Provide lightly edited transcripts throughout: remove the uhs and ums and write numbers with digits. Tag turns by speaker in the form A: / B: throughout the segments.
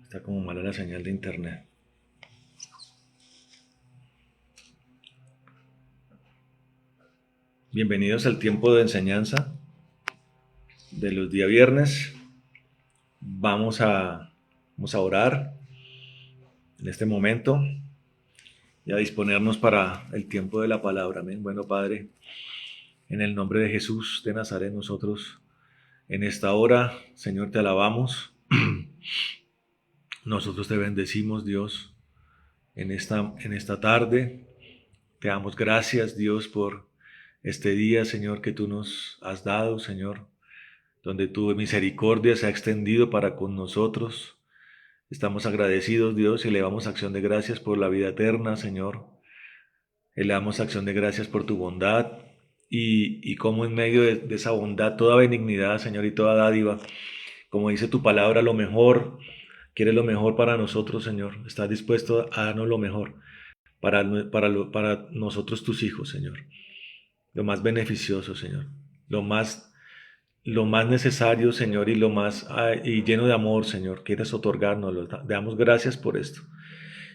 A: Está como mala la señal de internet. Bienvenidos al tiempo de enseñanza de los días viernes. Vamos a orar en este momento y a disponernos para el tiempo de la palabra. Amén. Bueno, Padre, en el nombre de Jesús de Nazaret, nosotros en esta hora, Señor, te alabamos. Nosotros te bendecimos, Dios, en esta tarde. Te damos gracias, Dios, por este día, Señor, que tú nos has dado, Señor, donde tu misericordia se ha extendido para con nosotros. Estamos agradecidos, Dios, y le damos acción de gracias por la vida eterna, Señor. Y le damos acción de gracias por tu bondad y cómo en medio de esa bondad, toda benignidad, Señor, y toda dádiva, como dice tu palabra, lo mejor, quieres lo mejor para nosotros, Señor. Estás dispuesto a darnos lo mejor para nosotros, tus hijos, Señor. Lo más beneficioso, Señor. Lo más necesario, Señor, y lleno de amor, Señor. Quieres otorgárnoslo. Te damos gracias por esto.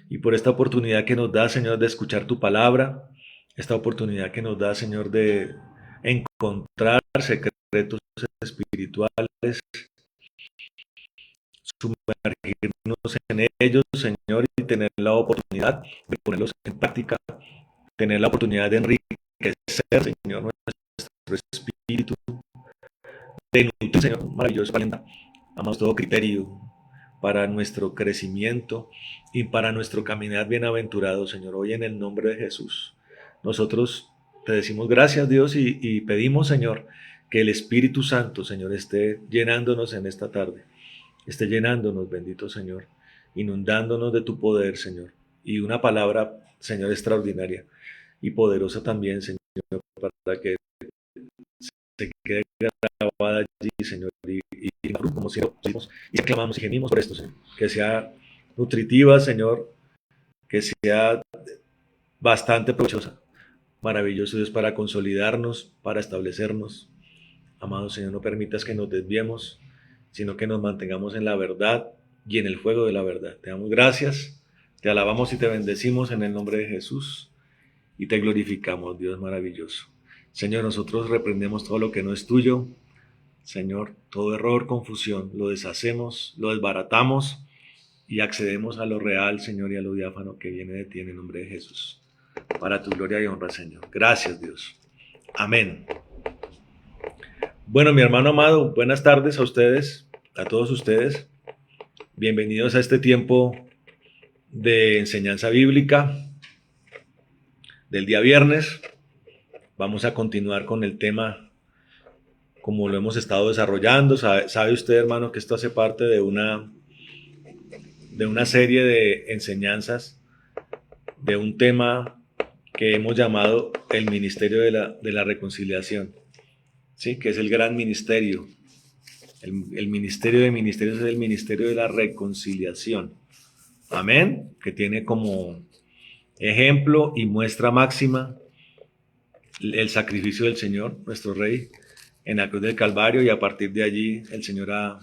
A: Y por esta oportunidad que nos da, Señor, de escuchar tu palabra. Esta oportunidad que nos da, Señor, de encontrar secretos espirituales, sumergirnos en ellos, Señor, y tener la oportunidad de ponerlos en práctica, tener la oportunidad de enriquecer, Señor, nuestro espíritu, de nutrir, Señor, maravilloso, amamos todo criterio para nuestro crecimiento y para nuestro caminar bienaventurado, Señor. Hoy en el nombre de Jesús, nosotros te decimos gracias, Dios, y pedimos, Señor, que el Espíritu Santo, Señor, esté llenándonos en esta tarde. Esté llenándonos, bendito Señor, inundándonos de tu poder, Señor. Y una palabra, Señor, extraordinaria y poderosa también, Señor, para que se quede grabada allí, Señor, y como si lo pusimos y clamamos y gemimos por esto, Señor. Que sea nutritiva, Señor, que sea bastante provechosa. Maravilloso Dios, para consolidarnos, para establecernos. Amado Señor, no permitas que nos desviemos, sino que nos mantengamos en la verdad y en el fuego de la verdad. Te damos gracias, te alabamos y te bendecimos en el nombre de Jesús y te glorificamos, Dios maravilloso. Señor, nosotros reprendemos todo lo que no es tuyo. Señor, todo error, confusión, lo deshacemos, lo desbaratamos y accedemos a lo real, Señor, y a lo diáfano que viene de ti en el nombre de Jesús. Para tu gloria y honra, Señor. Gracias, Dios. Amén. Bueno, mi hermano amado, buenas tardes a ustedes, a todos ustedes. Bienvenidos a este tiempo de enseñanza bíblica del día viernes. Vamos a continuar con el tema como lo hemos estado desarrollando. Sabe usted, hermano, que esto hace parte de una serie de enseñanzas de un tema que hemos llamado el ministerio de la reconciliación. ¿Sí? Que es el gran ministerio. El ministerio de ministerios es el ministerio de la reconciliación. Amén. Que tiene como ejemplo y muestra máxima el sacrificio del Señor, nuestro Rey, en la cruz del Calvario, y a partir de allí el Señor ha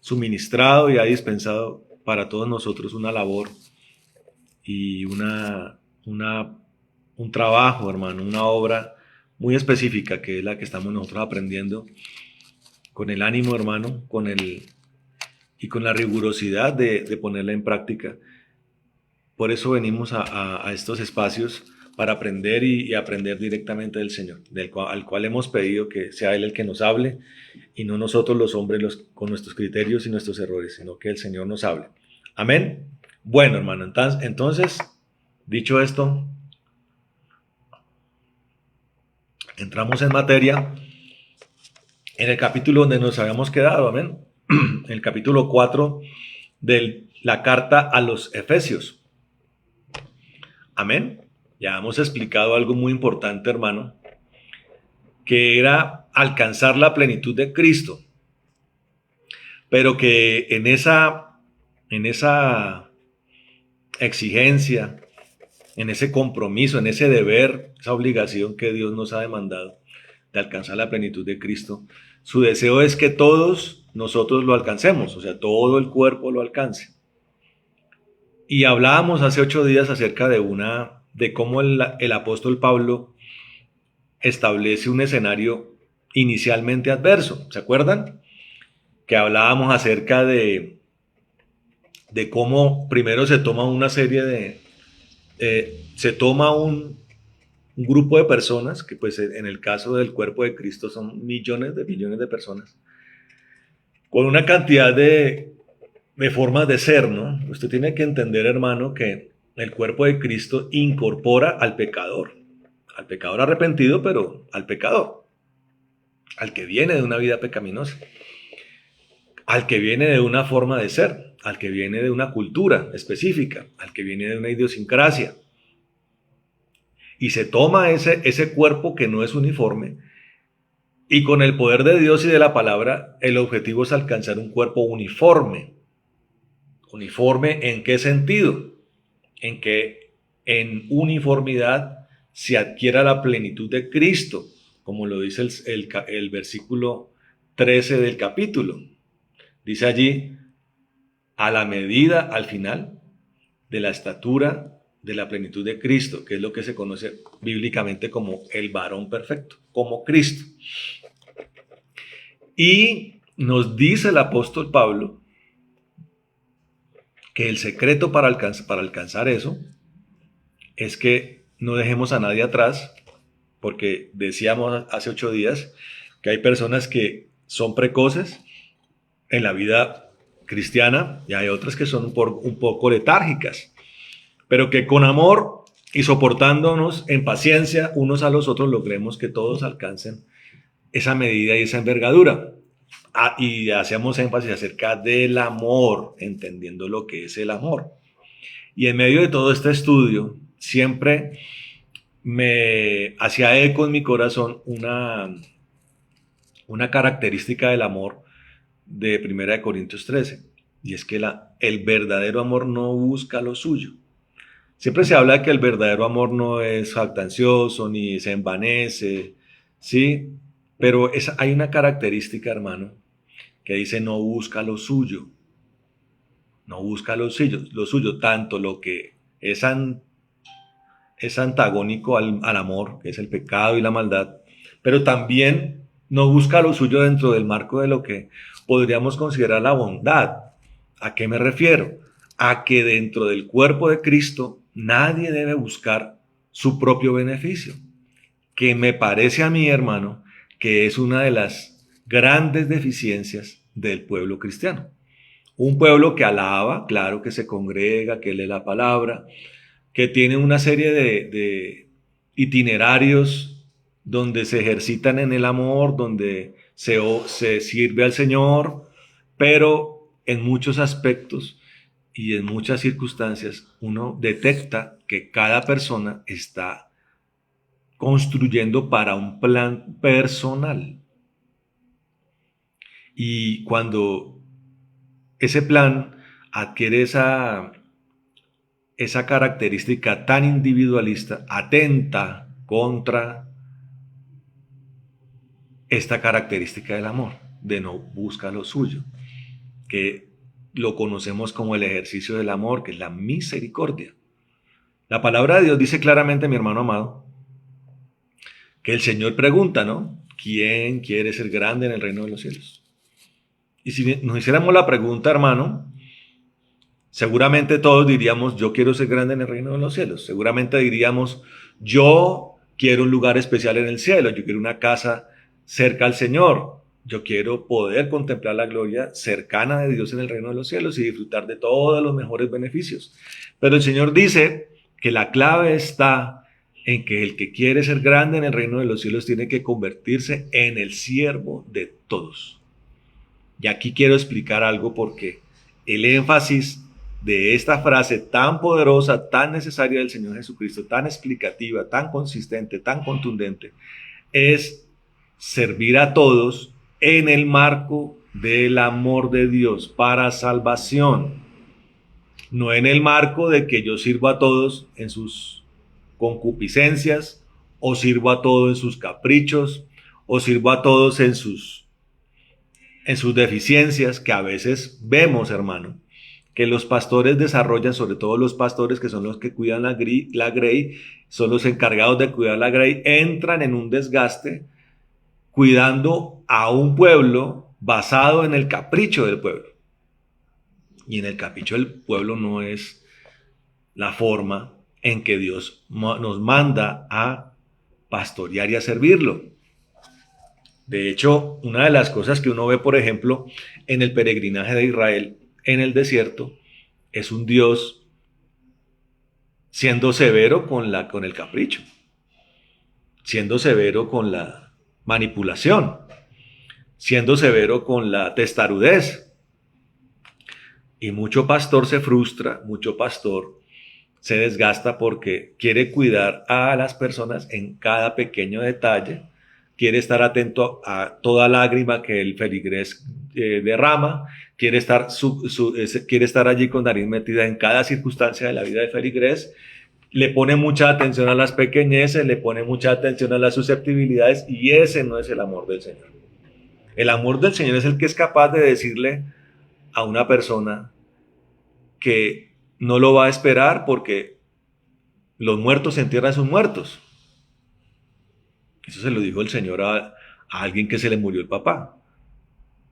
A: suministrado y ha dispensado para todos nosotros una labor y un trabajo, hermano, una obra muy específica, que es la que estamos nosotros aprendiendo con el ánimo, hermano, y con la rigurosidad de ponerla en práctica. Por eso venimos a estos espacios para aprender y aprender directamente del Señor, al cual hemos pedido que sea Él el que nos hable y no nosotros los hombres con nuestros criterios y nuestros errores, sino que el Señor nos hable. Amén. Bueno, hermano, entonces, dicho esto, entramos en materia en el capítulo donde nos habíamos quedado, amén. En el capítulo 4 de la carta a los Efesios. Amén. Ya hemos explicado algo muy importante, hermano, que era alcanzar la plenitud de Cristo, pero que en esa exigencia, en ese compromiso, en ese deber, esa obligación que Dios nos ha demandado de alcanzar la plenitud de Cristo, su deseo es que todos nosotros lo alcancemos, o sea, todo el cuerpo lo alcance. Y hablábamos hace 8 días acerca de cómo el apóstol Pablo establece un escenario inicialmente adverso. ¿Se acuerdan? Que hablábamos acerca de cómo primero se toma una serie se toma un grupo de personas, que pues en el caso del cuerpo de Cristo son millones de personas, con una cantidad de formas de ser, ¿no? Usted tiene que entender, hermano, que el cuerpo de Cristo incorpora al pecador arrepentido, pero al pecador, al que viene de una vida pecaminosa, al que viene de una forma de ser, al que viene de una cultura específica, al que viene de una idiosincrasia. Y se toma ese cuerpo que no es uniforme, y con el poder de Dios y de la palabra, el objetivo es alcanzar un cuerpo uniforme. ¿Uniforme en qué sentido? En que en uniformidad se adquiera la plenitud de Cristo, como lo dice el versículo 13 del capítulo. Dice allí, a la medida, al final, de la estatura de la plenitud de Cristo, que es lo que se conoce bíblicamente como el varón perfecto, como Cristo. Y nos dice el apóstol Pablo que el secreto para alcanzar eso es que no dejemos a nadie atrás, porque decíamos hace 8 días que hay personas que son precoces en la vida cristiana y hay otras que son un poco letárgicas, pero que con amor y soportándonos en paciencia unos a los otros logremos que todos alcancen esa medida y esa envergadura. Y hacemos énfasis acerca del amor, entendiendo lo que es el amor. Y en medio de todo este estudio, siempre me hacía eco en mi corazón una característica del amor de 1 Corintios 13, y es que el verdadero amor no busca lo suyo. Siempre se habla de que el verdadero amor no es jactancioso ni se envanece, ¿sí? Pero hay una característica, hermano, que dice no busca lo suyo. No busca lo suyo, tanto lo que es antagónico al amor, que es el pecado y la maldad, pero también no busca lo suyo dentro del marco de lo que podríamos considerar la bondad. ¿A qué me refiero? A que dentro del cuerpo de Cristo nadie debe buscar su propio beneficio, que me parece a mí, hermano, que es una de las grandes deficiencias del pueblo cristiano. Un pueblo que alaba, claro, que se congrega, que lee la palabra, que tiene una serie de itinerarios donde se ejercitan en el amor, donde se sirve al Señor, pero en muchos aspectos y en muchas circunstancias uno detecta que cada persona está construyendo para un plan personal. Y cuando ese plan adquiere esa característica tan individualista, atenta contra esta característica del amor, de no buscar lo suyo, que lo conocemos como el ejercicio del amor, que es la misericordia. La palabra de Dios dice claramente, mi hermano amado, que el Señor pregunta, ¿no? ¿Quién quiere ser grande en el reino de los cielos? Y si nos hiciéramos la pregunta, hermano, seguramente todos diríamos, yo quiero ser grande en el reino de los cielos. Seguramente diríamos, yo quiero un lugar especial en el cielo, yo quiero una casa cerca al Señor, yo quiero poder contemplar la gloria cercana de Dios en el reino de los cielos y disfrutar de todos los mejores beneficios. Pero el Señor dice que la clave está en que el que quiere ser grande en el reino de los cielos tiene que convertirse en el siervo de todos. Y aquí quiero explicar algo porque el énfasis de esta frase tan poderosa, tan necesaria del Señor Jesucristo, tan explicativa, tan consistente, tan contundente, es servir a todos en el marco del amor de Dios para salvación, no en el marco de que yo sirvo a todos en sus concupiscencias, o sirvo a todos en sus caprichos, o sirvo a todos en sus deficiencias, que a veces vemos, hermano, que los pastores desarrollan, sobre todo los pastores que son los que cuidan la grey, son los encargados de cuidar la grey, entran en un desgaste cuidando a un pueblo basado en el capricho del pueblo. Y en el capricho del pueblo no es la forma en que Dios nos manda a pastorear y a servirlo. De hecho, una de las cosas que uno ve, por ejemplo, en el peregrinaje de Israel en el desierto, es un Dios siendo severo con el capricho, siendo severo con la manipulación, siendo severo con la testarudez. Y mucho pastor se frustra, mucho pastor se desgasta porque quiere cuidar a las personas en cada pequeño detalle, quiere estar atento a toda lágrima que el feligrés derrama, quiere estar allí con nariz metida en cada circunstancia de la vida de feligrés, le pone mucha atención a las pequeñeces, le pone mucha atención a las susceptibilidades, y ese no es el amor del Señor. El amor del Señor es el que es capaz de decirle a una persona que no lo va a esperar porque los muertos entierran a sus muertos. Eso se lo dijo el Señor a alguien que se le murió el papá.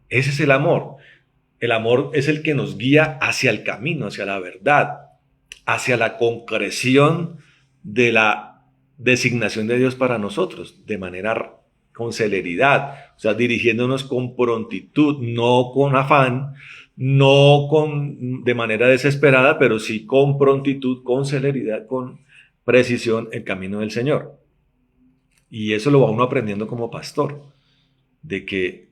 A: Ese es el amor. El amor es el que nos guía hacia el camino, hacia la verdad, hacia la concreción de la designación de Dios para nosotros, de manera con celeridad, o sea, dirigiéndonos con prontitud, no con afán, no de manera desesperada, pero sí con prontitud, con celeridad, con precisión, el camino del Señor. Y eso lo va uno aprendiendo como pastor, de que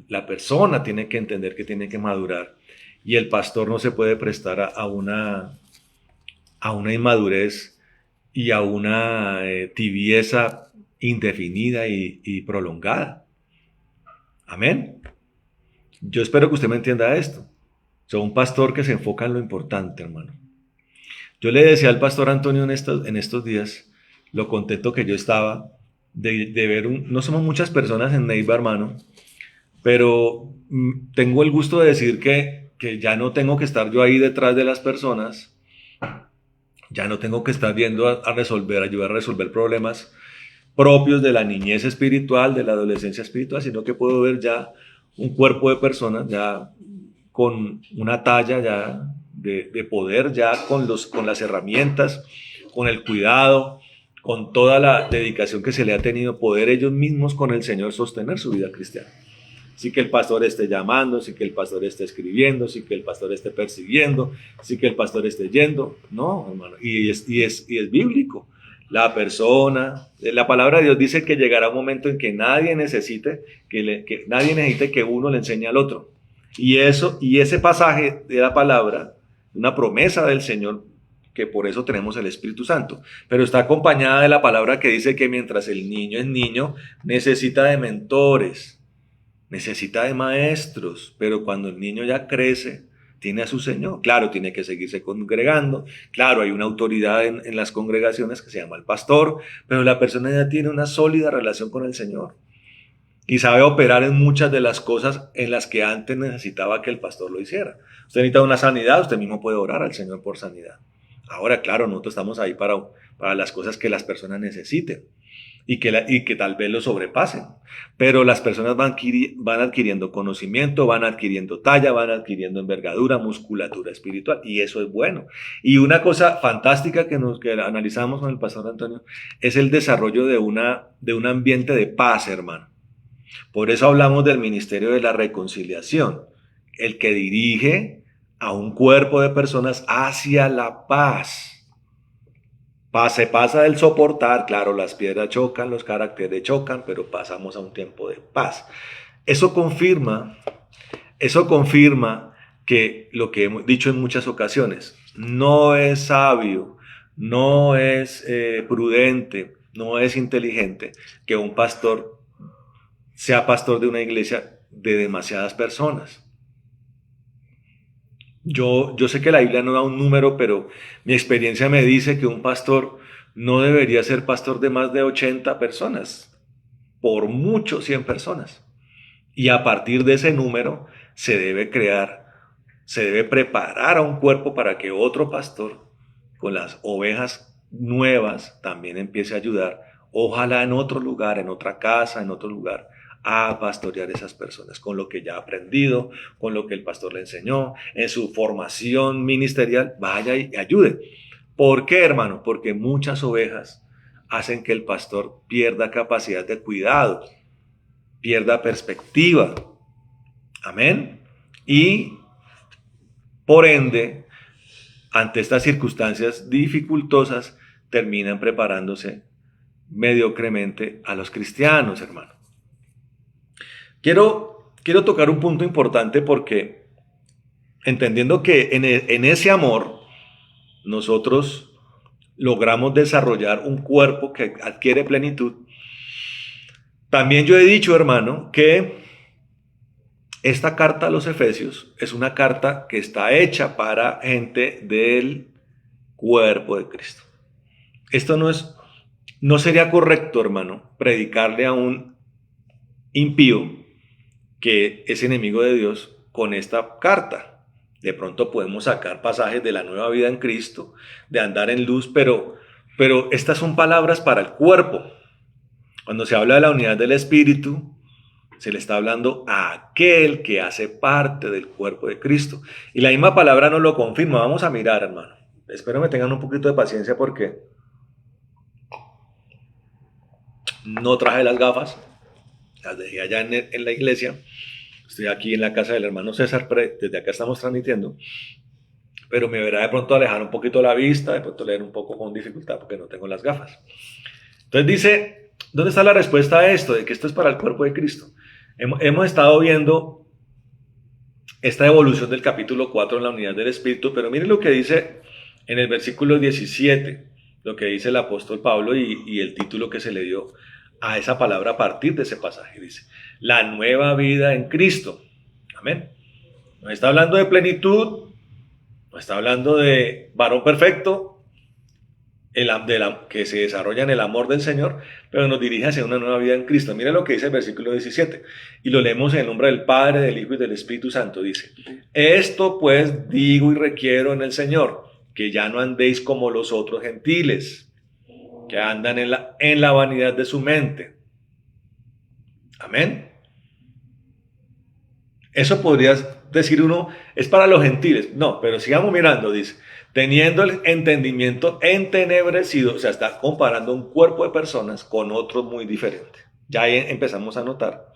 A: la persona tiene que entender que tiene que madurar, y el pastor no se puede prestar a una inmadurez y a una tibieza indefinida y prolongada. Amén. Yo espero que usted me entienda esto. Soy un pastor que se enfoca en lo importante, hermano. Yo le decía al pastor Antonio en estos días lo contento que yo estaba de ver no somos muchas personas en Neiva, hermano, pero tengo el gusto de decir que ya no tengo que estar yo ahí detrás de las personas, ya no tengo que estar viendo ayudar a resolver problemas propios de la niñez espiritual, de la adolescencia espiritual, sino que puedo ver ya un cuerpo de personas ya con una talla ya de poder, ya con las herramientas, con el cuidado, con toda la dedicación que se le ha tenido, poder ellos mismos con el Señor sostener su vida cristiana. Sí que el pastor esté llamando, sí que el pastor esté escribiendo, sí que el pastor esté persiguiendo, sí que el pastor esté yendo. No, hermano, y es bíblico. La palabra de Dios dice que llegará un momento en que nadie necesite que uno le enseñe al otro. Y ese pasaje de la palabra, una promesa del Señor, que por eso tenemos el Espíritu Santo, pero está acompañada de la palabra que dice que mientras el niño es niño, necesita de mentores, necesita de maestros, pero cuando el niño ya crece, tiene a su Señor. Claro, tiene que seguirse congregando, claro, hay una autoridad en las congregaciones que se llama el pastor, pero la persona ya tiene una sólida relación con el Señor y sabe operar en muchas de las cosas en las que antes necesitaba que el pastor lo hiciera. Usted necesita una sanidad, usted mismo puede orar al Señor por sanidad. Ahora, claro, nosotros estamos ahí para las cosas que las personas necesiten y que tal vez lo sobrepasen. Pero las personas van adquiriendo conocimiento, van adquiriendo talla, van adquiriendo envergadura, musculatura espiritual, y eso es bueno. Y una cosa fantástica que analizamos con el pastor Antonio es el desarrollo de un ambiente de paz, hermano. Por eso hablamos del ministerio de la reconciliación, el que dirige a un cuerpo de personas hacia la paz. Se pasa del soportar, claro, las piedras chocan, los caracteres chocan, pero pasamos a un tiempo de paz. Eso confirma que lo que hemos dicho en muchas ocasiones, no es sabio, no es prudente, no es inteligente que un pastor sea pastor de una iglesia de demasiadas personas. Yo sé que la Biblia no da un número, pero mi experiencia me dice que un pastor no debería ser pastor de más de 80 personas, por mucho 100 personas. Y a partir de ese número se se debe preparar a un cuerpo para que otro pastor con las ovejas nuevas también empiece a ayudar, ojalá en otro lugar, en otra casa, en otro lugar, a pastorear esas personas, con lo que ya ha aprendido, con lo que el pastor le enseñó, en su formación ministerial, vaya y ayude. ¿Por qué, hermano? Porque muchas ovejas hacen que el pastor pierda capacidad de cuidado, pierda perspectiva. Amén. Y por ende, ante estas circunstancias dificultosas, terminan preparándose mediocremente a los cristianos, hermano. Quiero tocar un punto importante porque entendiendo que en ese amor nosotros logramos desarrollar un cuerpo que adquiere plenitud. También yo he dicho, hermano, que esta carta a los Efesios es una carta que está hecha para gente del cuerpo de Cristo. Esto no sería correcto, hermano, predicarle a un impío que es enemigo de Dios con esta carta. De pronto podemos sacar pasajes de la nueva vida en Cristo, de andar en luz, pero estas son palabras para el cuerpo. Cuando se habla de la unidad del Espíritu, se le está hablando a aquel que hace parte del cuerpo de Cristo. Y la misma palabra nos lo confirma. Vamos a mirar, hermano. Espero me tengan un poquito de paciencia porque no traje las gafas. Las dejé allá en la iglesia. Estoy aquí en la casa del hermano César, desde acá estamos transmitiendo. Pero me verá de pronto alejar un poquito la vista, de pronto leer un poco con dificultad porque no tengo las gafas. Entonces dice, ¿dónde está la respuesta a esto? De que esto es para el cuerpo de Cristo. Hemos estado viendo esta evolución del capítulo 4 en la unidad del Espíritu, pero miren lo que dice en el versículo 17, lo que dice el apóstol Pablo y el título que se le dio a esa palabra a partir de ese pasaje. Dice, la nueva vida en Cristo. Amén. No está hablando de plenitud, no está hablando de varón perfecto, que se desarrolla en el amor del Señor, pero nos dirige hacia una nueva vida en Cristo. Mira lo que dice el versículo 17, y lo leemos en el nombre del Padre, del Hijo y del Espíritu Santo. Dice, esto pues digo y requiero en el Señor, que ya no andéis como los otros gentiles, que andan en la vanidad de su mente. Amén. Eso podrías decir uno, es para los gentiles. No, pero sigamos mirando, dice, teniendo el entendimiento entenebrecido, o sea, está comparando un cuerpo de personas con otro muy diferente. Ya ahí empezamos a notar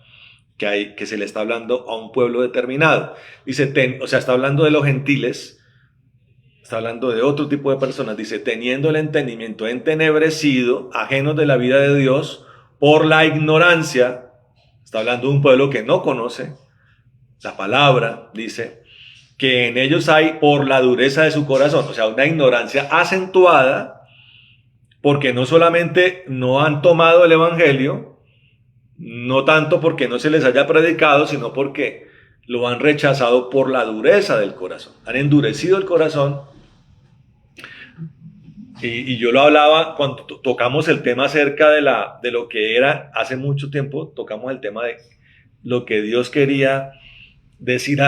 A: que se le está hablando a un pueblo determinado. Dice, o sea, está hablando de los gentiles, está hablando de otro tipo de personas. Dice, teniendo el entendimiento entenebrecido, ajenos de la vida de Dios, por la ignorancia, está hablando de un pueblo que no conoce la palabra, dice, que en ellos hay por la dureza de su corazón, o sea, una ignorancia acentuada, porque no solamente no han tomado el evangelio, no tanto porque no se les haya predicado, sino porque lo han rechazado por la dureza del corazón, han endurecido el corazón. Y yo lo hablaba cuando tocamos el tema acerca de lo que era hace mucho tiempo, tocamos el tema de lo que Dios quería decir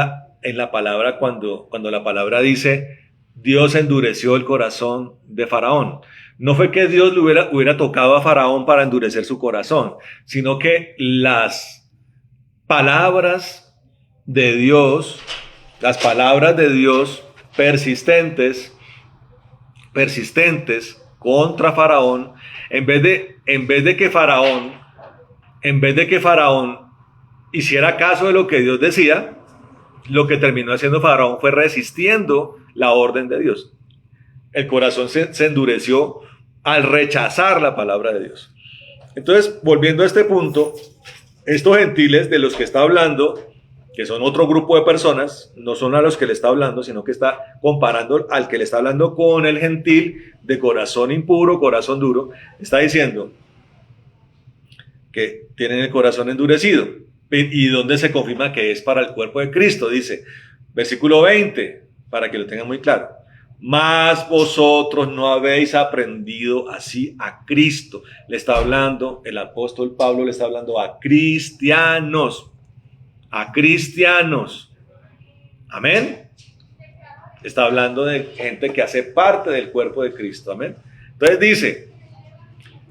A: en la palabra cuando la palabra dice Dios endureció el corazón de Faraón. No fue que Dios le hubiera tocado a Faraón para endurecer su corazón, sino que las palabras de Dios, persistentes contra Faraón, en vez de que Faraón hiciera caso de lo que Dios decía, lo que terminó haciendo Faraón fue resistiendo la orden de Dios. El corazón se endureció al rechazar la palabra de Dios. Entonces, volviendo a este punto, estos gentiles de los que está hablando, que son otro grupo de personas, no son a los que le está hablando, sino que está comparando al que le está hablando con el gentil de corazón impuro, corazón duro, está diciendo que tienen el corazón endurecido. ¿Y dónde se confirma que es para el cuerpo de Cristo? Dice, versículo 20, para que lo tengan muy claro. Mas vosotros no habéis aprendido así a Cristo. Le está hablando, el apóstol Pablo le está hablando a cristianos. A cristianos. Amén. Está hablando de gente que hace parte del cuerpo de Cristo. Amén. Entonces dice,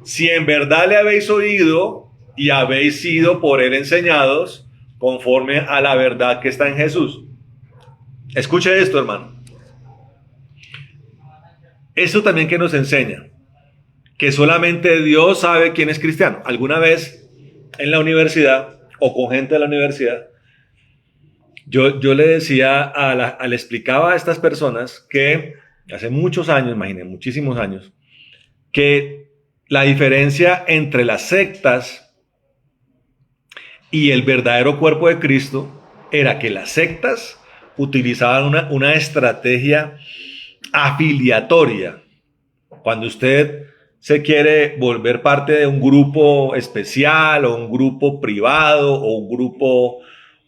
A: si en verdad le habéis oído y habéis sido por él enseñados conforme a la verdad que está en Jesús. Escuche esto, hermano. Esto también que nos enseña que solamente Dios sabe quién es cristiano. Alguna vez en la universidad o con gente de la universidad, yo le decía, le explicaba a estas personas que hace muchos años, imagínense, muchísimos años, que la diferencia entre las sectas y el verdadero cuerpo de Cristo era que las sectas utilizaban una estrategia afiliatoria. Cuando usted se quiere volver parte de un grupo especial o un grupo privado o un grupo,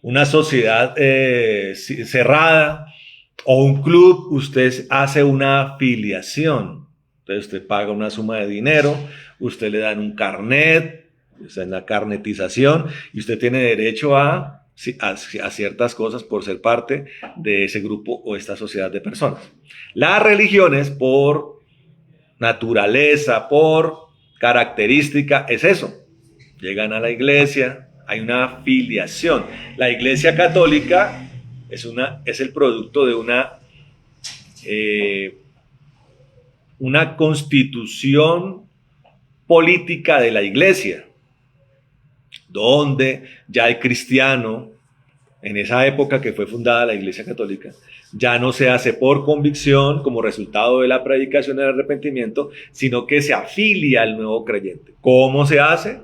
A: una sociedad cerrada o un club, usted hace una afiliación. Entonces usted paga una suma de dinero, usted le dan un carnet, está en la carnetización y usted tiene derecho a ciertas cosas por ser parte de ese grupo o esta sociedad de personas. Las religiones, por naturaleza, por característica, es eso. Llegan a la iglesia, hay una afiliación. La iglesia católica es el producto de una constitución política de la iglesia, donde ya el cristiano, en esa época que fue fundada la Iglesia Católica, ya no se hace por convicción como resultado de la predicación del arrepentimiento, sino que se afilia al nuevo creyente. ¿Cómo se hace?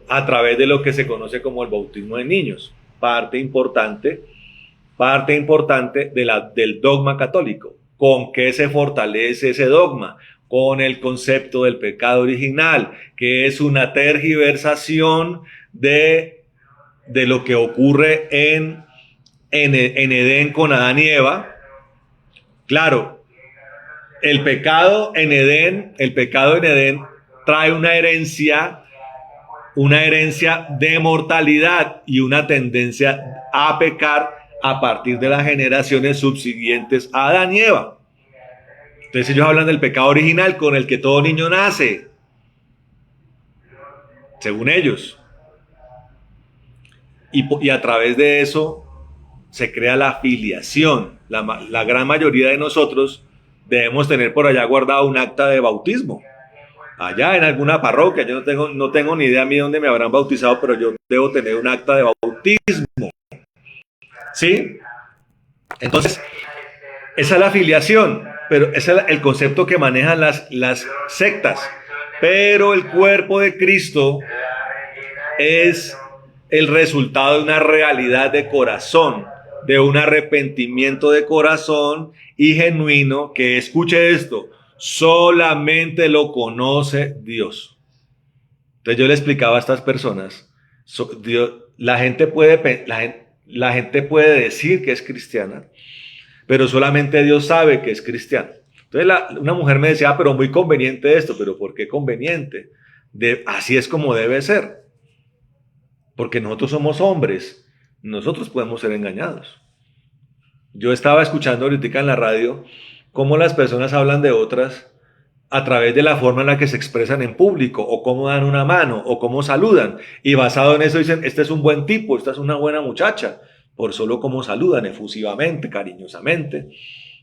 A: A través de lo que se conoce como el bautismo de niños, parte importante del dogma católico. ¿Con qué se fortalece ese dogma? Con el concepto del pecado original, que es una tergiversación de lo que ocurre en Edén con Adán y Eva. Claro, el pecado en Edén trae una herencia de mortalidad y una tendencia a pecar a partir de las generaciones subsiguientes a Adán y Eva. Entonces ellos hablan del pecado original con el que todo niño nace, según ellos. Y a través de eso se crea la filiación. La gran mayoría de nosotros debemos tener por allá guardado un acta de bautismo. Allá en alguna parroquia, yo no tengo ni idea a mí dónde me habrán bautizado, pero yo debo tener un acta de bautismo. ¿Sí? Entonces, esa es la filiación, pero ese es el concepto que manejan las sectas. Pero el cuerpo de Cristo es el resultado de una realidad de corazón, de un arrepentimiento de corazón y genuino que, escuche esto, solamente lo conoce Dios. Entonces yo le explicaba a estas personas, la gente puede decir que es cristiana, pero solamente Dios sabe que es cristiana. Entonces una mujer me decía, pero muy conveniente esto, pero ¿por qué conveniente? Así es como debe ser. Porque nosotros somos hombres, nosotros podemos ser engañados. Yo estaba escuchando ahorita en la radio cómo las personas hablan de otras a través de la forma en la que se expresan en público, o cómo dan una mano, o cómo saludan. Y basado en eso dicen, este es un buen tipo, esta es una buena muchacha, por solo cómo saludan, efusivamente, cariñosamente.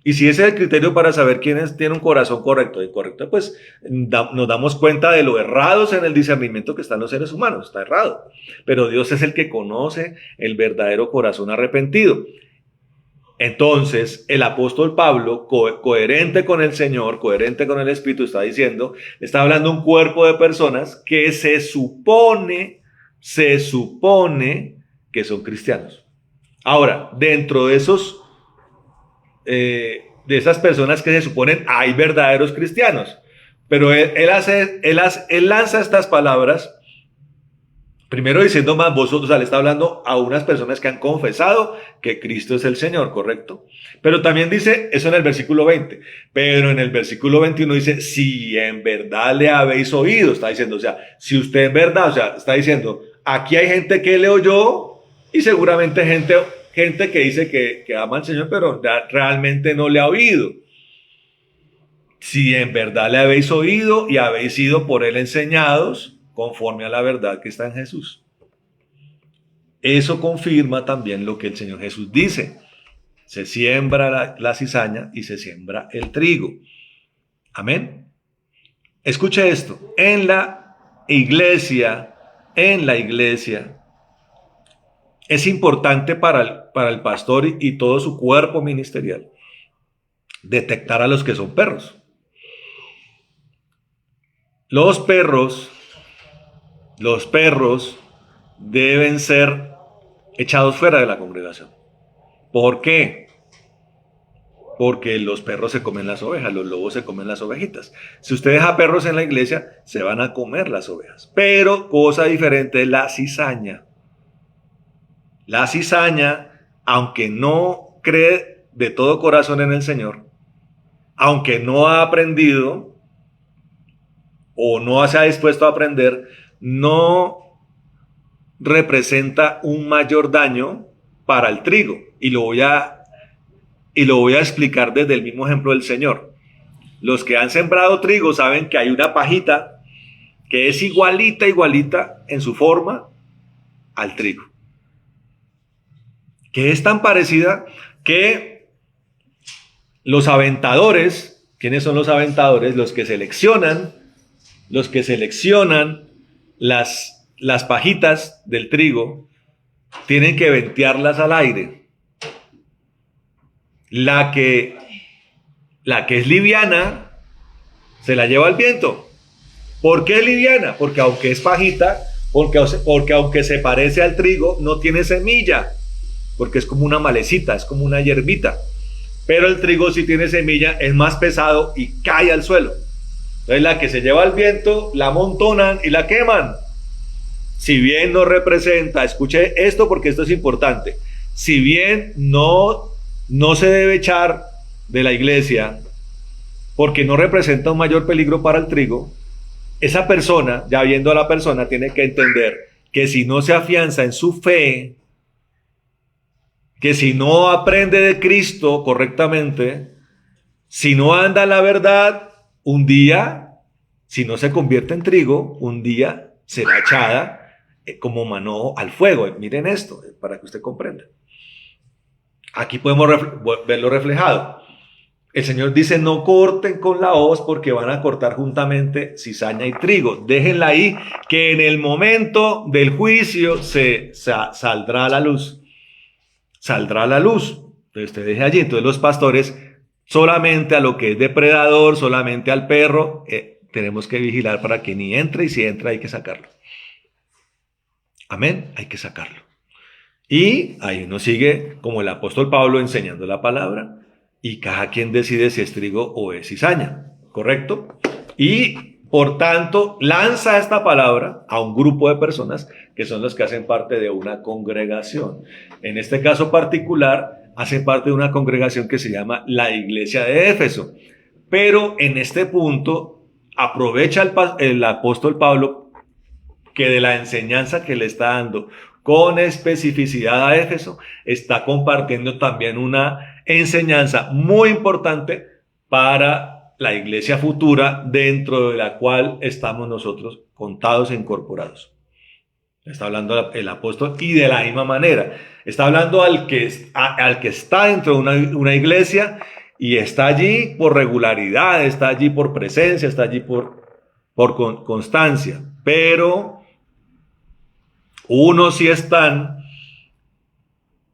A: Y si ese es el criterio para saber quién tiene un corazón correcto o incorrecto, pues nos damos cuenta de lo errados en el discernimiento que están los seres humanos. Está errado. Pero Dios es el que conoce el verdadero corazón arrepentido. Entonces, el apóstol Pablo, coherente con el Señor, coherente con el Espíritu, está hablando de un cuerpo de personas que se supone que son cristianos. Ahora, dentro de de esas personas que se suponen, hay verdaderos cristianos. Pero él lanza estas palabras, primero diciendo más vosotros, o sea, le está hablando a unas personas que han confesado que Cristo es el Señor, ¿correcto? Pero también dice eso en el versículo 20. Pero en el versículo 21 dice, si en verdad le habéis oído, está diciendo, o sea, si usted en verdad, o sea, está diciendo, aquí hay gente que le oyó y seguramente gente gente que dice que ama al Señor, pero realmente no le ha oído. Si en verdad le habéis oído y habéis sido por él enseñados conforme a la verdad que está en Jesús. Eso confirma también lo que el Señor Jesús dice. Se siembra la cizaña y se siembra el trigo. Amén. Escuche esto. En la iglesia, es importante para el pastor y todo su cuerpo ministerial detectar a los que son perros. Los perros deben ser echados fuera de la congregación. ¿Por qué? Porque los perros se comen las ovejas, los lobos se comen las ovejitas. Si usted deja perros en la iglesia, se van a comer las ovejas. Pero cosa diferente es la cizaña. La cizaña, aunque no cree de todo corazón en el Señor, aunque no ha aprendido o no se ha dispuesto a aprender, no representa un mayor daño para el trigo. Y lo voy a explicar desde el mismo ejemplo del Señor. Los que han sembrado trigo saben que hay una pajita que es igualita en su forma al trigo. Que es tan parecida que los aventadores, ¿quiénes son los aventadores? Los que seleccionan las pajitas del trigo, tienen que ventearlas al aire. La que es liviana se la lleva el viento. ¿Por qué es liviana? Porque aunque es pajita, porque aunque se parece al trigo, no tiene semilla, porque es como una malecita, es como una hierbita. Pero el trigo, si tiene semilla, es más pesado y cae al suelo. Entonces la que se lleva el viento la amontonan y la queman. Si bien no representa, escuche esto porque esto es importante, si bien no se debe echar de la iglesia porque no representa un mayor peligro para el trigo, esa persona, ya viendo a la persona, tiene que entender que si no se afianza en su fe, que si no aprende de Cristo correctamente, si no anda en la verdad, un día, si no se convierte en trigo, un día será echada como mano al fuego. Miren esto, para que usted comprenda. Aquí podemos verlo reflejado. El Señor dice, no corten con la hoz porque van a cortar juntamente cizaña y trigo. Déjenla ahí, que en el momento del juicio saldrá a la luz. Saldrá a la luz. Entonces usted deje allí. Entonces los pastores, solamente a lo que es depredador, solamente al perro, tenemos que vigilar para que ni entre, y si entra hay que sacarlo. Amén, hay que sacarlo. Y ahí uno sigue como el apóstol Pablo enseñando la palabra, y cada quien decide si es trigo o es cizaña, ¿correcto? Y por tanto lanza esta palabra a un grupo de personas que son los que hacen parte de una congregación. En este caso particular, hacen parte de una congregación que se llama la Iglesia de Éfeso. Pero en este punto aprovecha el apóstol Pablo que de la enseñanza que le está dando con especificidad a Éfeso, está compartiendo también una enseñanza muy importante para la iglesia futura, dentro de la cual estamos nosotros contados e incorporados. Está hablando el apóstol, y de la misma manera está hablando al que está dentro de una iglesia y está allí por regularidad, está allí por presencia, está allí por constancia, pero unos sí están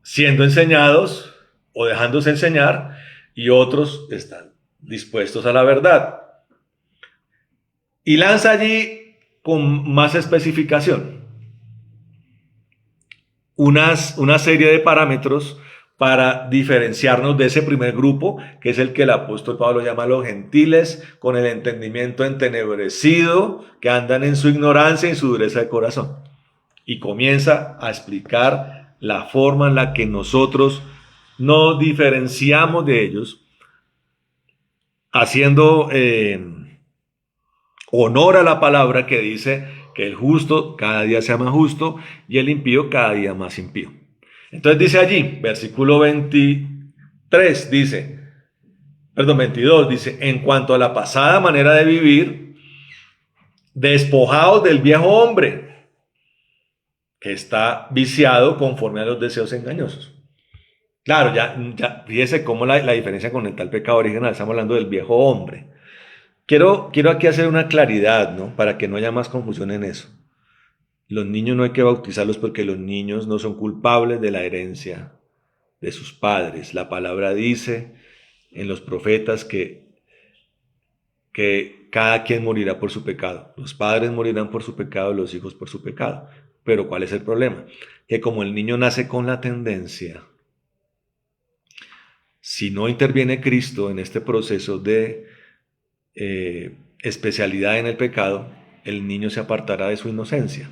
A: siendo enseñados o dejándose enseñar, y otros están dispuestos a la verdad. Y lanza allí con más especificación una serie de parámetros para diferenciarnos de ese primer grupo, que es el que el apóstol Pablo llama los gentiles, con el entendimiento entenebrecido, que andan en su ignorancia y en su dureza de corazón. Y comienza a explicar la forma en la que nosotros nos diferenciamos de ellos, haciendo honor a la palabra que dice que el justo cada día sea más justo y el impío cada día más impío. Entonces dice allí, versículo 23, dice, perdón, 22, dice, en cuanto a la pasada manera de vivir, despojaos del viejo hombre, que está viciado conforme a los deseos engañosos. Claro, ya fíjese cómo la diferencia con el tal pecado original, estamos hablando del viejo hombre. Quiero aquí hacer una claridad, ¿no? Para que no haya más confusión en eso. Los niños no hay que bautizarlos porque los niños no son culpables de la herencia de sus padres. La palabra dice en los profetas que cada quien morirá por su pecado. Los padres morirán por su pecado, los hijos por su pecado. Pero ¿cuál es el problema? Que como el niño nace con la tendencia, si no interviene Cristo en este proceso de especialidad en el pecado, el niño se apartará de su inocencia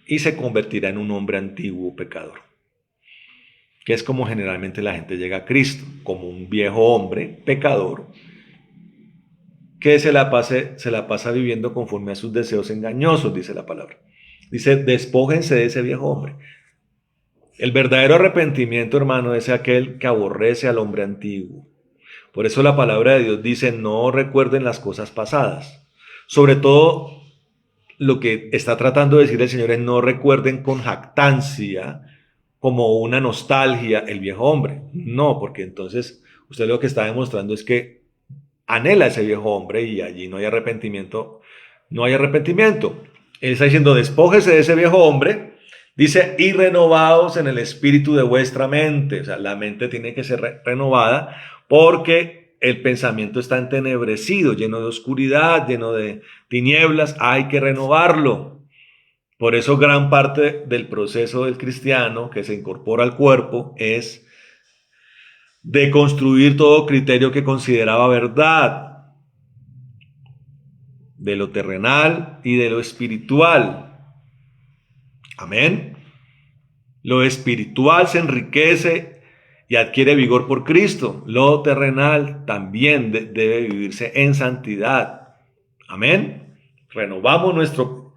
A: y se convertirá en un hombre antiguo pecador, que es como generalmente la gente llega a Cristo, como un viejo hombre pecador que se la pasa viviendo conforme a sus deseos engañosos, dice la palabra. Dice, despójense de ese viejo hombre. El verdadero arrepentimiento, hermano, es aquel que aborrece al hombre antiguo. Por eso la palabra de Dios dice, no recuerden las cosas pasadas. Sobre todo, lo que está tratando de decir el Señor es no recuerden con jactancia, como una nostalgia, el viejo hombre. No, porque entonces usted lo que está demostrando es que anhela ese viejo hombre y allí no hay arrepentimiento. No hay arrepentimiento. Él está diciendo, despójese de ese viejo hombre. Dice, y renovados en el espíritu de vuestra mente. O sea, la mente tiene que ser renovada porque el pensamiento está entenebrecido, lleno de oscuridad, lleno de tinieblas. Hay que renovarlo. Por eso gran parte del proceso del cristiano que se incorpora al cuerpo es de construir todo criterio que consideraba verdad, de lo terrenal y de lo espiritual. Amén. Lo espiritual se enriquece y adquiere vigor por Cristo. Lo terrenal también debe vivirse en santidad. Amén. Renovamos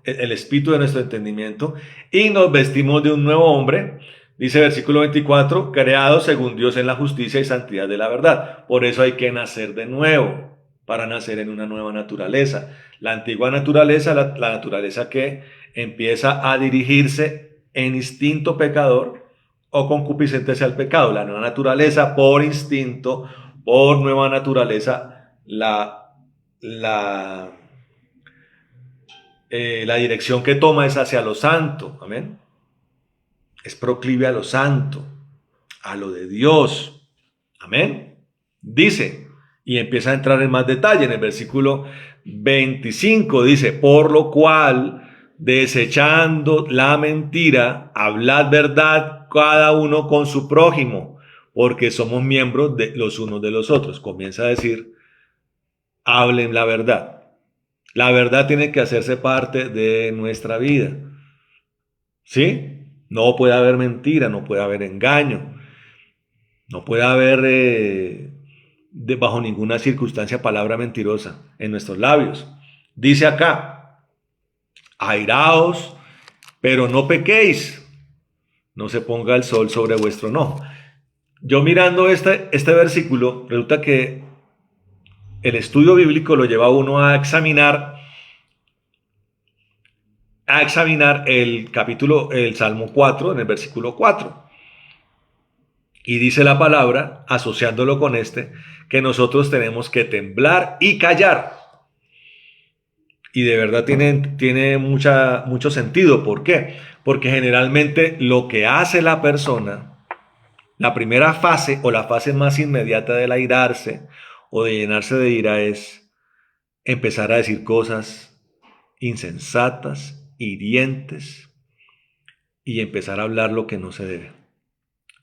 A: el espíritu de nuestro entendimiento y nos vestimos de un nuevo hombre. Dice versículo 24, creados según Dios en la justicia y santidad de la verdad. Por eso hay que nacer de nuevo, para nacer en una nueva naturaleza. La antigua naturaleza, la naturaleza que empieza a dirigirse en instinto pecador o concupiscente hacia el pecado. La nueva naturaleza por instinto, por nueva naturaleza, la dirección que toma es hacia lo santo. Amén. Es proclive a lo santo, a lo de Dios. Amén. Dice, y empieza a entrar en más detalle en el versículo 25, dice, por lo cual, desechando la mentira, hablad verdad cada uno con su prójimo, porque somos miembros de los unos de los otros. Comienza a decir, hablen la verdad. La verdad tiene que hacerse parte de nuestra vida. ¿Sí? No puede haber mentira, no puede haber engaño, no puede haber bajo ninguna circunstancia palabra mentirosa en nuestros labios. Dice acá, airaos, pero no pequéis, no se ponga el sol sobre vuestro enojo. Yo mirando este versículo, resulta que el estudio bíblico lo lleva a uno a examinar el Salmo 4, en el versículo 4. Y dice la palabra, asociándolo con que nosotros tenemos que temblar y callar. Y de verdad tiene mucho sentido. ¿Por qué? Porque generalmente lo que hace la persona, la primera fase o la fase más inmediata del airarse o de llenarse de ira es empezar a decir cosas insensatas, hirientes y empezar a hablar lo que no se debe.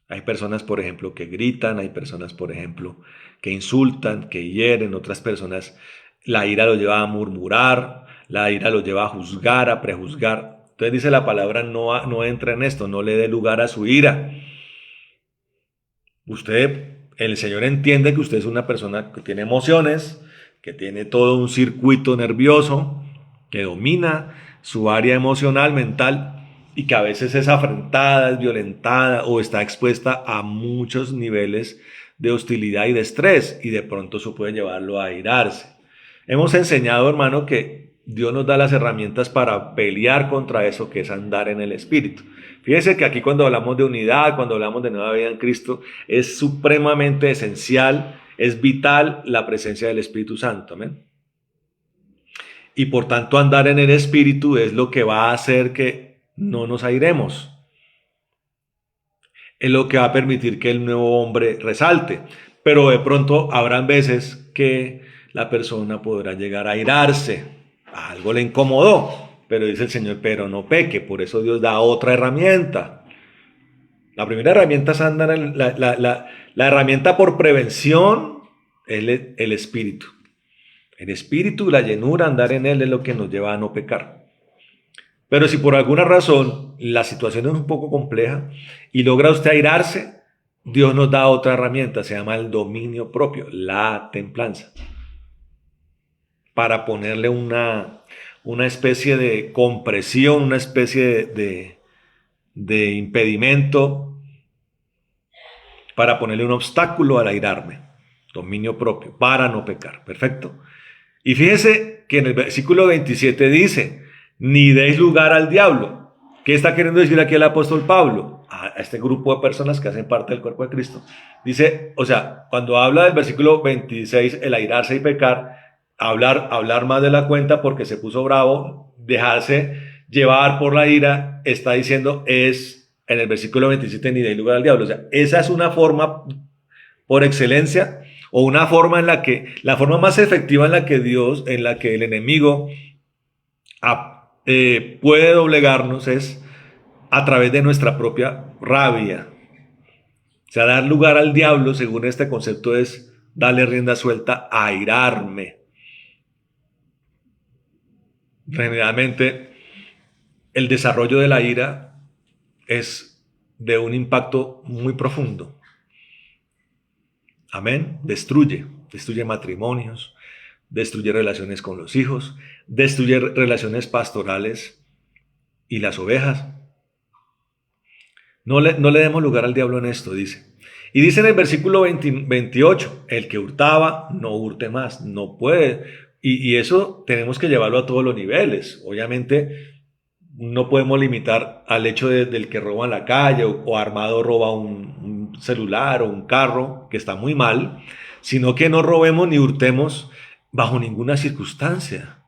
A: Hay personas, por ejemplo, que gritan, hay personas, por ejemplo, que insultan, que hieren, otras personas, la ira lo lleva a murmurar, la ira lo lleva a juzgar, a prejuzgar. Entonces dice la palabra, no entra en esto, no le dé lugar a su ira. El Señor entiende que usted es una persona que tiene emociones, que tiene todo un circuito nervioso, que domina su área emocional, mental, y que a veces es afrentada, es violentada o está expuesta a muchos niveles de hostilidad y de estrés, y de pronto eso puede llevarlo a airarse. Hemos enseñado, hermano, que Dios nos da las herramientas para pelear contra eso, que es andar en el Espíritu. Fíjese que aquí cuando hablamos de unidad, cuando hablamos de nueva vida en Cristo, es supremamente esencial, es vital la presencia del Espíritu Santo. ¿Amén? Y por tanto andar en el Espíritu es lo que va a hacer que no nos airemos. Es lo que va a permitir que el nuevo hombre resalte. Pero de pronto habrán veces que la persona podrá llegar a airarse. Algo le incomodó. Pero dice el Señor, pero no peque. Por eso Dios da otra herramienta. La primera herramienta es andar en la herramienta por prevención es el Espíritu. El Espíritu, la llenura, andar en Él es lo que nos lleva a no pecar. Pero si por alguna razón la situación es un poco compleja y logra usted airarse, Dios nos da otra herramienta, se llama el dominio propio, la templanza. Para ponerle una especie de compresión, una especie de impedimento, para ponerle un obstáculo al airarme. Dominio propio, para no pecar. Perfecto. Y fíjese que en el versículo 27 dice, ni deis lugar al diablo. ¿Qué está queriendo decir aquí el apóstol Pablo? A este grupo de personas que hacen parte del cuerpo de Cristo. Dice, o sea, cuando habla del versículo 26, el airarse y pecar, hablar más de la cuenta porque se puso bravo, dejarse llevar por la ira, está diciendo, es en el versículo 27, ni deis lugar al diablo. O sea, esa es una forma por excelencia, o una forma en la que, la forma más efectiva en la que Dios, en la que el enemigo puede doblegarnos es a través de nuestra propia rabia. O sea, dar lugar al diablo, según este concepto, es darle rienda suelta a airarme. Generalmente, el desarrollo de la ira es de un impacto muy profundo. Amén. Destruye matrimonios, destruye relaciones con los hijos, destruye relaciones pastorales y las ovejas. No le demos lugar al diablo en esto, dice. Y dice en el versículo 28, el que hurtaba, no hurte más, no puede. Y eso tenemos que llevarlo a todos los niveles. Obviamente, no podemos limitar al hecho del que roba en la calle o armado roba un celular o un carro, que está muy mal, sino que no robemos ni hurtemos bajo ninguna circunstancia.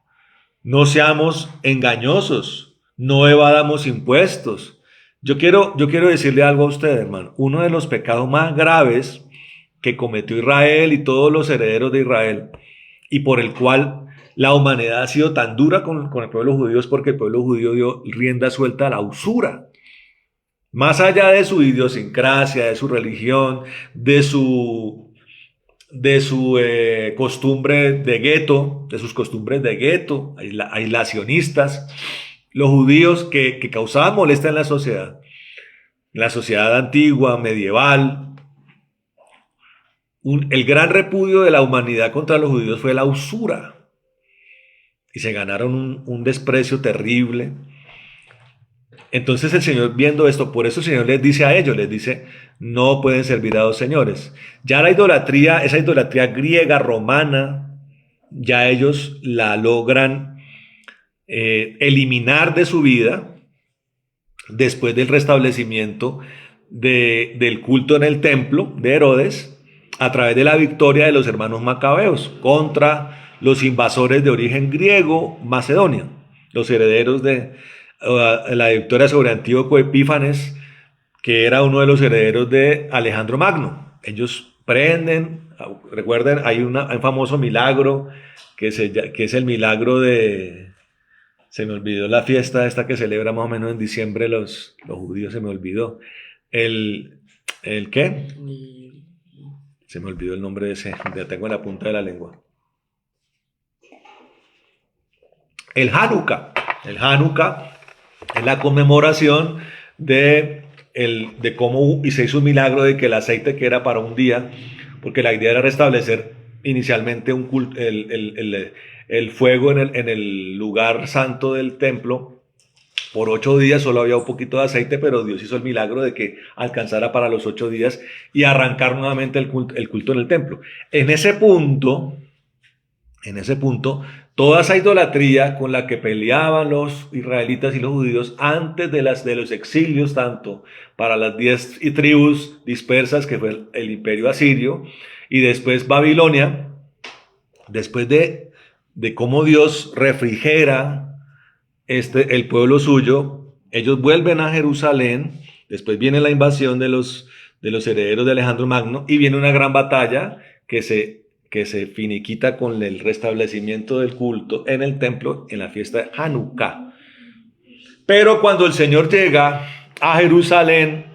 A: No seamos engañosos, no evadamos impuestos. Yo quiero decirle algo a usted, hermano. Uno de los pecados más graves que cometió Israel y todos los herederos de Israel, y por el cual la humanidad ha sido tan dura con el pueblo judío, es porque el pueblo judío dio rienda suelta a la usura. Más allá de su idiosincrasia, de su religión, de su costumbre de gueto, de sus costumbres de gueto, aislacionistas, los judíos que causaban molestia en la sociedad antigua, medieval. El gran repudio de la humanidad contra los judíos fue la usura. Y se ganaron un desprecio terrible. Entonces el Señor, viendo esto, por eso el Señor les dice a ellos, les dice, no pueden servir a dos señores. Ya la idolatría, esa idolatría griega, romana, ya ellos la logran eliminar de su vida después del restablecimiento del culto en el templo de Herodes, a través de la victoria de los hermanos macabeos contra los invasores de origen griego, Macedonia, los herederos de la victoria sobre Antíoco Epífanes, que era uno de los herederos de Alejandro Magno. Ellos prenden, recuerden, hay un famoso milagro que es el milagro de, se me olvidó la fiesta esta que celebra más o menos en diciembre los judíos, se me olvidó. ¿El qué? Se me olvidó el nombre de ese, ya tengo en la punta de la lengua. El Hanukkah. El Hanukkah es la conmemoración de cómo se hizo un milagro de que el aceite que era para un día, porque la idea era restablecer inicialmente el fuego en el lugar santo del templo, Por 8 días solo había un poquito de aceite, pero Dios hizo el milagro de que alcanzara para los 8 días y arrancar nuevamente el culto en el templo. En ese punto, toda esa idolatría con la que peleaban los israelitas y los judíos antes de los exilios, tanto para las 10 tribus dispersas que fue el imperio asirio y después Babilonia, después de cómo Dios refrigera el pueblo suyo, ellos vuelven a Jerusalén, después viene la invasión de los herederos de Alejandro Magno y viene una gran batalla que se finiquita con el restablecimiento del culto en el templo en la fiesta de Hanukkah. Pero cuando el Señor llega a Jerusalén,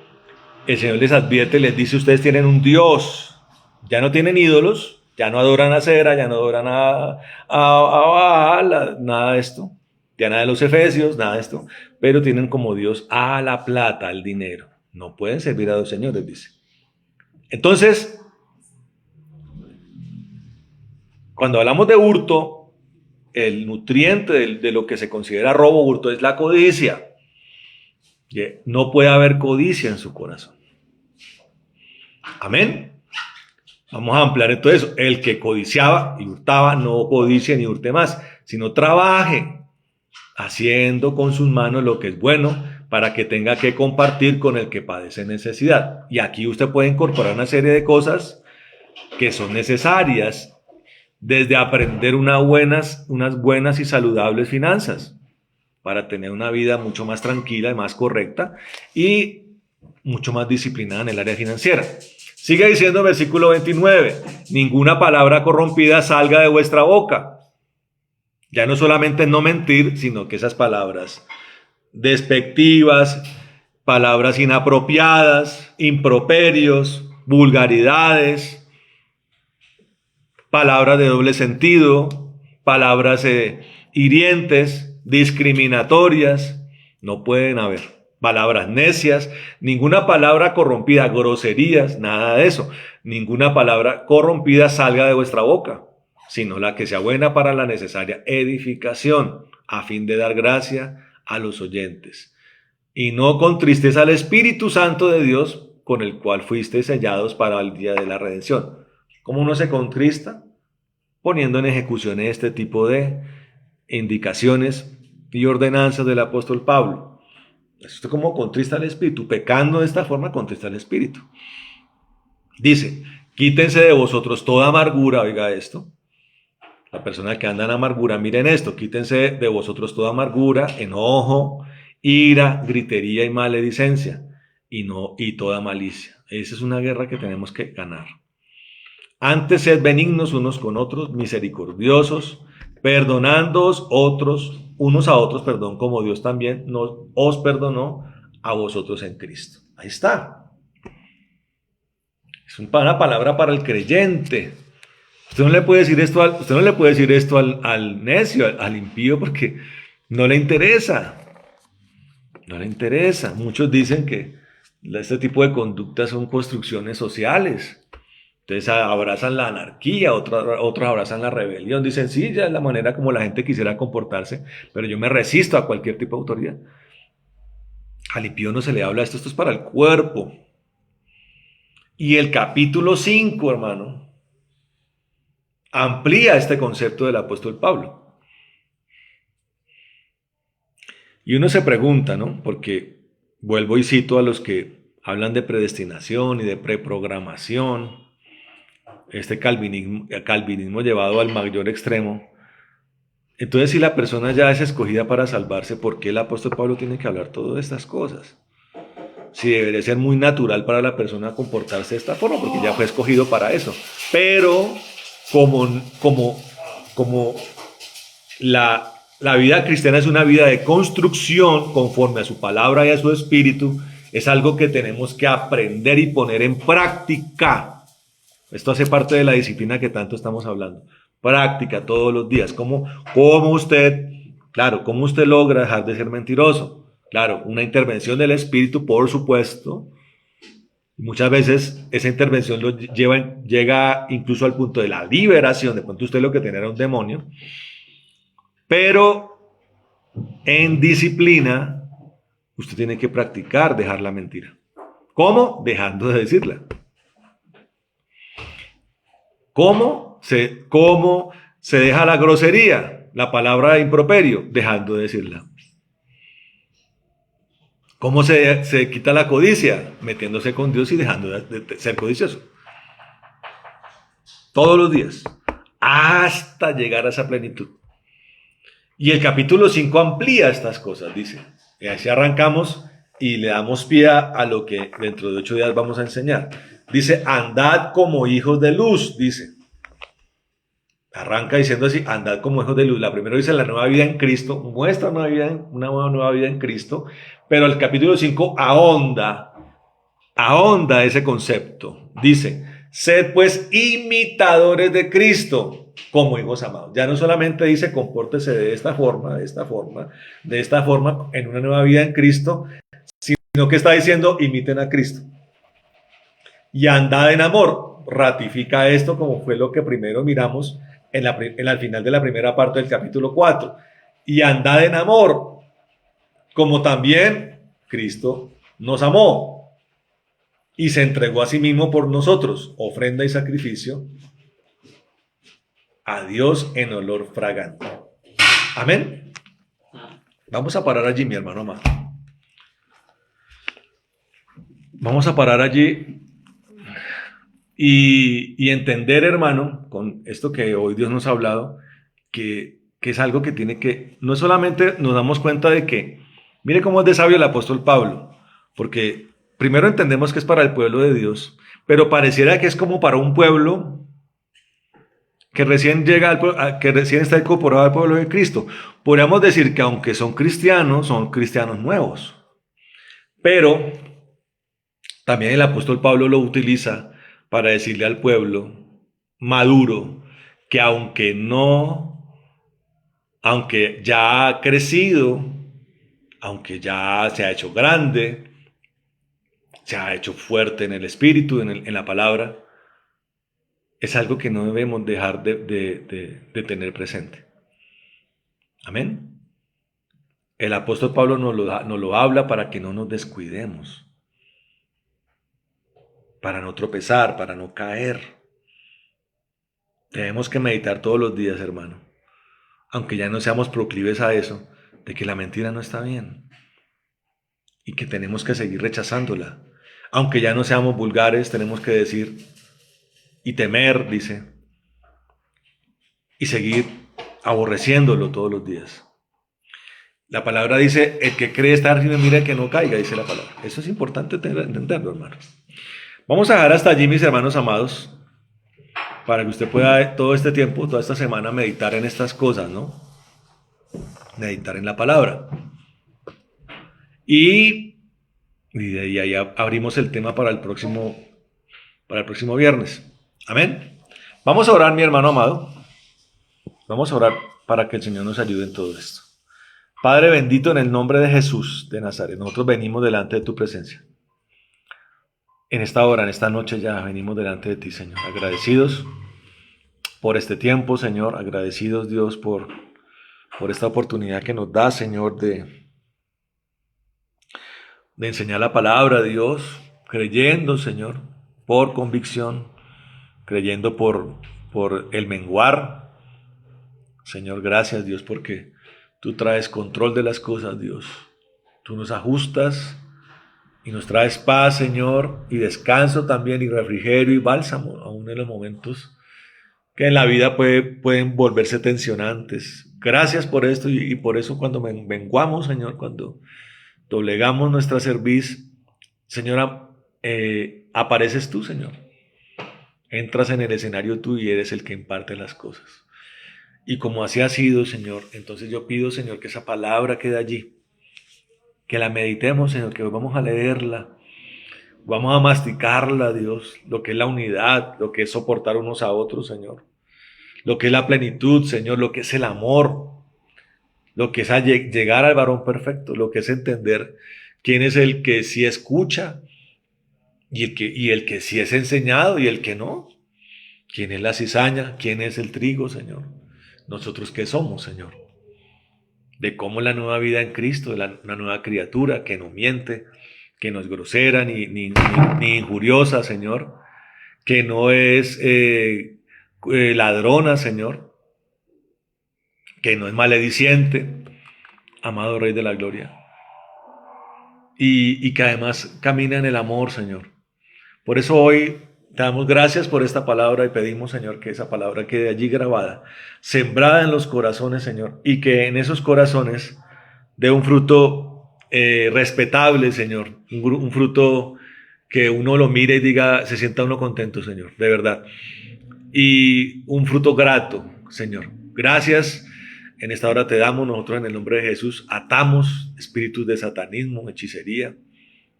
A: el Señor les advierte, les dice, ustedes tienen un Dios, ya no tienen ídolos, ya no adoran a Cera, ya no adoran a Baal, nada de esto, ya nada de los efesios, nada de esto, pero tienen como Dios a la plata, al dinero. No pueden servir a dos señores, dice. Entonces, cuando hablamos de hurto, el nutriente de lo que se considera robo, hurto, es la codicia. No puede haber codicia en su corazón. Amén. Vamos a ampliar entonces eso. El que codiciaba y hurtaba, no codicie ni hurte más, sino trabaje haciendo con sus manos lo que es bueno para que tenga que compartir con el que padece necesidad. Y aquí usted puede incorporar una serie de cosas que son necesarias, desde aprender unas buenas y saludables finanzas para tener una vida mucho más tranquila y más correcta y mucho más disciplinada en el área financiera. Sigue diciendo el versículo 29, ninguna palabra corrompida salga de vuestra boca. Ya no solamente no mentir, sino que esas palabras despectivas, palabras inapropiadas, improperios, vulgaridades, palabras de doble sentido, palabras hirientes, discriminatorias, no pueden haber. Palabras necias, ninguna palabra corrompida, groserías, nada de eso. Ninguna palabra corrompida salga de vuestra boca, sino la que sea buena para la necesaria edificación, a fin de dar gracia a los oyentes. Y no con tristeza al Espíritu Santo de Dios, con el cual fuisteis sellados para el día de la redención. ¿Cómo uno se contrista? Poniendo en ejecución este tipo de indicaciones y ordenanzas del apóstol Pablo. Esto como contrista al Espíritu, pecando de esta forma contrista al Espíritu. Dice, quítense de vosotros toda amargura, oiga esto. La persona que anda en amargura, miren esto, quítense de vosotros toda amargura, enojo, ira, gritería y maledicencia, y toda malicia. Esa es una guerra que tenemos que ganar. Antes sed benignos unos con otros, misericordiosos, perdonándoos unos a otros, como Dios también os perdonó a vosotros en Cristo. Ahí está. Es una palabra para el creyente. Usted no le puede decir esto al necio, al impío, porque no le interesa. No le interesa. Muchos dicen que este tipo de conductas son construcciones sociales. Entonces abrazan la anarquía, otros abrazan la rebelión. Dicen, sí, ya es la manera como la gente quisiera comportarse, pero yo me resisto a cualquier tipo de autoridad. Al impío no se le habla esto es para el cuerpo. Y el capítulo 5, hermano, amplía este concepto del apóstol Pablo. Y uno se pregunta, ¿no? Porque vuelvo y cito a los que hablan de predestinación y de preprogramación. Este calvinismo llevado al mayor extremo. Entonces, si la persona ya es escogida para salvarse, ¿por qué el apóstol Pablo tiene que hablar todas estas cosas? Si debería ser muy natural para la persona comportarse de esta forma, porque ya fue escogido para eso. Pero como la vida cristiana es una vida de construcción conforme a su palabra y a su espíritu, es algo que tenemos que aprender y poner en práctica. Esto hace parte de la disciplina que tanto estamos hablando. Práctica todos los días. ¿Cómo usted logra dejar de ser mentiroso? Claro, una intervención del Espíritu, por supuesto. Muchas veces esa intervención llega incluso al punto de la liberación. De pronto usted lo que tenía era un demonio. Pero en disciplina usted tiene que practicar dejar la mentira. ¿Cómo? Dejando de decirla. ¿Cómo se deja la grosería, la palabra improperio? Dejando de decirla. ¿Cómo se quita la codicia? Metiéndose con Dios y dejando de ser codicioso. Todos los días. Hasta llegar a esa plenitud. Y el capítulo 5 amplía estas cosas, dice. Y así arrancamos y le damos pie a lo que dentro de 8 días vamos a enseñar. Dice, andad como hijos de luz, dice. Arranca diciendo así, andad como hijos de luz. La primera dice la nueva vida en Cristo, muestra una nueva vida en Cristo, pero el capítulo 5 ahonda ese concepto. Dice, sed pues imitadores de Cristo como hijos amados. Ya no solamente dice compórtese de esta forma, en una nueva vida en Cristo, sino que está diciendo imiten a Cristo. Y andad en amor. Ratifica esto como fue lo que primero miramos al final de la primera parte del capítulo 4. Y andad en amor, como también Cristo nos amó y se entregó a sí mismo por nosotros, ofrenda y sacrificio a Dios en olor fragante. Amén. Vamos a parar allí, mi hermano amado. Vamos a parar allí y entender, hermano, con esto que hoy Dios nos ha hablado, que es algo que tiene que, no solamente nos damos cuenta de que, mire cómo es de sabio el apóstol Pablo, porque primero entendemos que es para el pueblo de Dios, pero pareciera que es como para un pueblo que recién está incorporado al pueblo de Cristo. Podríamos decir que aunque son cristianos nuevos, pero también el apóstol Pablo lo utiliza para decirle al pueblo maduro que aunque ya ha crecido, aunque ya se ha hecho grande, se ha hecho fuerte en el espíritu, en la palabra, es algo que no debemos dejar de tener presente. Amén. El apóstol Pablo nos lo habla para que no nos descuidemos, para no tropezar, para no caer. Tenemos que meditar todos los días, hermano, aunque ya no seamos proclives a eso, de que la mentira no está bien y que tenemos que seguir rechazándola. Aunque ya no seamos vulgares, tenemos que decir y temer, dice, y seguir aborreciéndolo todos los días. La palabra dice, el que cree estar firme, mira que no caiga, dice la palabra. Eso es importante entenderlo, hermano. Vamos a dejar hasta allí, mis hermanos amados, para que usted pueda todo este tiempo, toda esta semana, meditar en estas cosas, ¿no? Meditar en la palabra. Y de ahí abrimos el tema para el próximo viernes. Amén. Vamos a orar, mi hermano amado. Vamos a orar para que el Señor nos ayude en todo esto. Padre bendito, en el nombre de Jesús de Nazaret, nosotros venimos delante de tu presencia. En esta hora, en esta noche ya venimos delante de ti, Señor. Agradecidos por este tiempo, Señor. Agradecidos, Dios, por esta oportunidad que nos da, Señor, de enseñar la palabra, Dios, creyendo, Señor, por convicción, creyendo por el menguar. Señor, gracias, Dios, porque tú traes control de las cosas, Dios. Tú nos ajustas y nos traes paz, Señor, y descanso también, y refrigerio y bálsamo, aún en los momentos que en la vida pueden volverse tensionantes. Gracias por esto y por eso cuando menguamos, Señor, cuando doblegamos nuestra cerviz, Señora, apareces tú, Señor. Entras en el escenario tú y eres el que imparte las cosas. Y como así ha sido, Señor, entonces yo pido, Señor, que esa palabra quede allí, que la meditemos, Señor, que vamos a leerla, vamos a masticarla, Dios, lo que es la unidad, lo que es soportar unos a otros, Señor, lo que es la plenitud, Señor, lo que es el amor, lo que es llegar al varón perfecto, lo que es entender quién es el que sí escucha y el que sí es enseñado y el que no, quién es la cizaña, quién es el trigo, Señor, nosotros qué somos, Señor. de cómo la nueva vida en Cristo, una nueva criatura que no miente, que no es grosera ni injuriosa, Señor, que no es ladrona, Señor, que no es malediciente, amado Rey de la Gloria, y que además camina en el amor, Señor. Por eso hoy te damos gracias por esta palabra y pedimos, Señor, que esa palabra quede allí grabada, sembrada en los corazones, Señor, y que en esos corazones dé un fruto respetable, Señor, un fruto que uno lo mire y diga, se sienta uno contento, Señor, de verdad. Y un fruto grato, Señor. Gracias. En esta hora te damos, nosotros en el nombre de Jesús, atamos espíritus de satanismo, hechicería,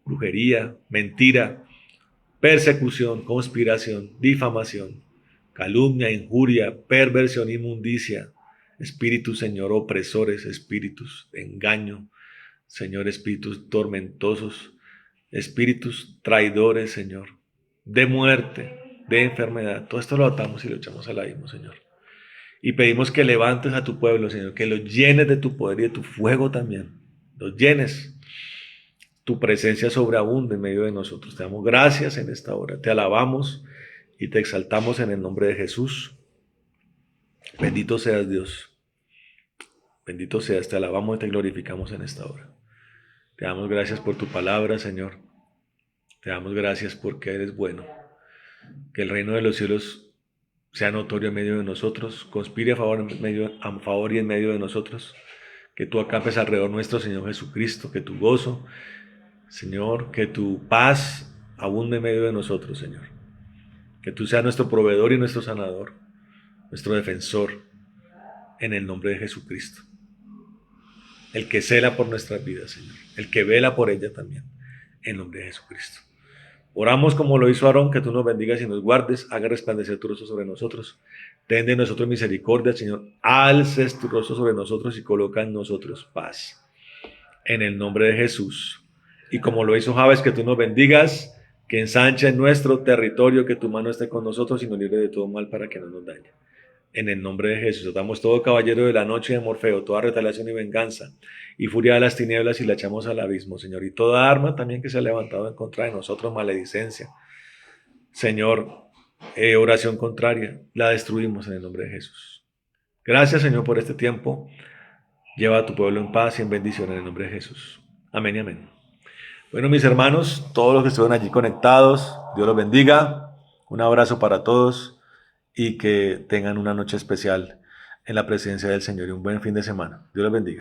A: brujería, mentira, persecución, conspiración, difamación, calumnia, injuria, perversión, inmundicia, espíritus, Señor, opresores, espíritus de engaño, Señor, espíritus tormentosos, espíritus traidores, Señor, de muerte, de enfermedad. Todo esto lo atamos y lo echamos al abismo, Señor. Y pedimos que levantes a tu pueblo, Señor, que lo llenes de tu poder y de tu fuego también. Los llenes. Tu presencia sobreabunde en medio de nosotros. Te damos gracias en esta hora. Te alabamos y te exaltamos en el nombre de Jesús. Bendito seas, Dios. Bendito seas. Te alabamos y te glorificamos en esta hora. Te damos gracias por tu palabra, Señor. Te damos gracias porque eres bueno. Que el reino de los cielos sea notorio en medio de nosotros, conspire a favor y en medio de nosotros, que tú acampes alrededor nuestro, Señor Jesucristo, que tu gozo, Señor, que tu paz abunde en medio de nosotros, Señor, que tú seas nuestro proveedor y nuestro sanador, nuestro defensor, en el nombre de Jesucristo, el que cela por nuestras vidas, Señor, el que vela por ella también, en nombre de Jesucristo. Oramos como lo hizo Aarón, que tú nos bendigas y nos guardes, haga resplandecer tu rostro sobre nosotros, ten de nosotros misericordia, Señor, alces tu rostro sobre nosotros y coloca en nosotros paz, en el nombre de Jesús. Y como lo hizo Jabes, que tú nos bendigas, que ensanche nuestro territorio, que tu mano esté con nosotros y nos libre de todo mal para que no nos dañe. En el nombre de Jesús, atamos todo caballero de la noche de Morfeo, toda retaliación y venganza, y furia de las tinieblas y la echamos al abismo, Señor. Y toda arma también que se ha levantado en contra de nosotros, maledicencia, Señor, oración contraria, la destruimos en el nombre de Jesús. Gracias, Señor, por este tiempo. Lleva a tu pueblo en paz y en bendición en el nombre de Jesús. Amén y amén. Bueno, mis hermanos, todos los que estuvieron allí conectados, Dios los bendiga. Un abrazo para todos y que tengan una noche especial en la presencia del Señor y un buen fin de semana. Dios los bendiga.